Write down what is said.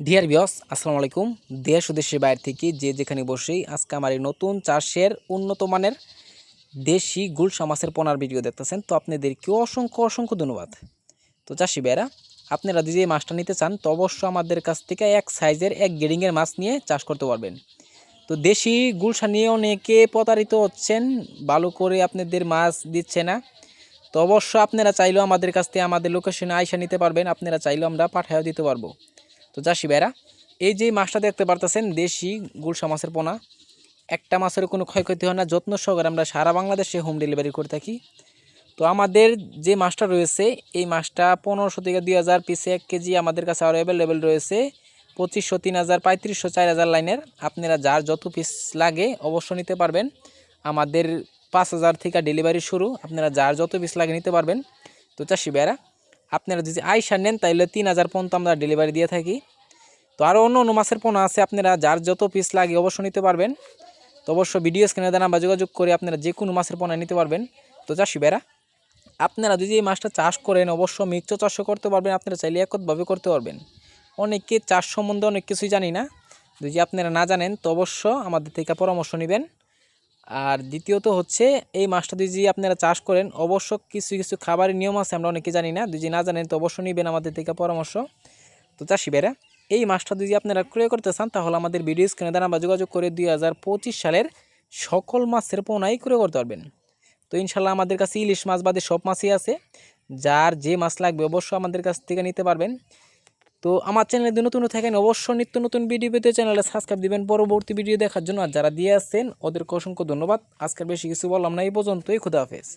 Dear viewers আসসালামু আলাইকুম। দেশ ও দেশের বাইরে থেকে যে যেখানে বসেই আজকে আমার এই নতুন চাষের উন্নত মানের দেশি গুলশা মাছের পোনার ভিডিও দেখতেছেন, তো আপনাদেরকে অসংখ্য অসংখ্য ধন্যবাদ। তো চাষি ভাইরা, আপনারা যদি এই মাছটা নিতে চান তো অবশ্যই আমাদের কাছ থেকে এক সাইজের এক গ্রেডিংয়ের মাছ নিয়ে চাষ করতে পারবেন। তো দেশি গুলশা নিয়ে অনেকে প্রতারিত হচ্ছেন, ভালো করে আপনাদের মাছ দিচ্ছে না। তো অবশ্য আপনারা চাইলেও আমাদের কাছ থেকে আমাদের লোকেশনে আইসা নিতে পারবেন, আপনারা চাইলেও আমরা পাঠাইও দিতে পারবো। তো চাষি ভাইরা, এই যে মাছটা দেখতে পারতেছেন দেশি গুলশা মাছের পোনা, একটা মাছের কোনো ক্ষয়ক্ষতি হয় না, যত্ন সহকারে আমরা সারা বাংলাদেশে হোম ডেলিভারি করে থাকি। তো আমাদের যে মাছটা রয়েছে এই মাছটা 1500 থেকে 2000 পিসে 1 কেজি আমাদের কাছে আরও অ্যাভেলেবেল রয়েছে। 2500, 3000, 3500, 4000 লাইনের আপনারা যার যত পিস লাগে অবশ্য নিতে পারবেন। আমাদের 5000 থেকে ডেলিভারি শুরু, আপনারা যার যত পিস লাগে নিতে পারবেন। তো চাষি ভাইরা, আপনারা যদি আইসা নেন তাহলে 3000 পর্যন্ত আমরা ডেলিভারি দিয়ে থাকি। তো আরও অন্য অন্য মাছের পোনা আছে, আপনারা যার যত পিস লাগে অবশ্য নিতে পারবেন। তো অবশ্য ভিডিও স্ক্রিনে দেন বা যোগাযোগ করে আপনারা যে কোনো মাছের পোনা নিতে পারবেন। তো চাষি ভাইরা, আপনারা যদি এই মাছটা চাষ করেন অবশ্য মিক্স চাষও করতে পারবেন, আপনারা চাইলে একতভাবে করতে পারবেন। অনেকে চাষ সম্বন্ধে অনেক কিছুই জানি না, যদি আপনারা না জানেন তো অবশ্য আমাদের থেকে পরামর্শ নেবেন। আর দ্বিতীয়ত হচ্ছে এই মাছটা যদি আপনারা চাষ করেন অবশ্য কিছু কিছু খাবারের নিয়ম আছে, আমরা অনেকে জানি না, যদি না জানেন তো অবশ্যই নেবেন আমাদের থেকে পরামর্শ। তো চাষি ভাইরা, এই মাছটা যদি আপনারা ক্রয় করতে চান তাহলে আমাদের ভিডিও স্ক্রিনে দ্বারা যোগাযোগ করে 2025 সালের সকল মাছের পোনাই ক্রয় করতে পারবেন। তো ইনশাল্লাহ আমাদের কাছে ইলিশ মাছ বাদে সব মাছই আছে, যার যে মাছ লাগবে অবশ্যই আমাদের কাছ থেকে নিতে পারবেন। তো আমার চ্যানেলে যদি নতুন থাকেন অবশ্যই নিত্য নতুন ভিডিও পেতে চ্যানেলে সাবস্ক্রাইব দিবেন পরবর্তী ভিডিও দেখার জন্য। আর যারা দিয়ে আসছেন ওদেরকে অসংখ্য ধন্যবাদ। আজকের বেশি কিছু বললাম না, এই পর্যন্তই। খুদা হাফেজ।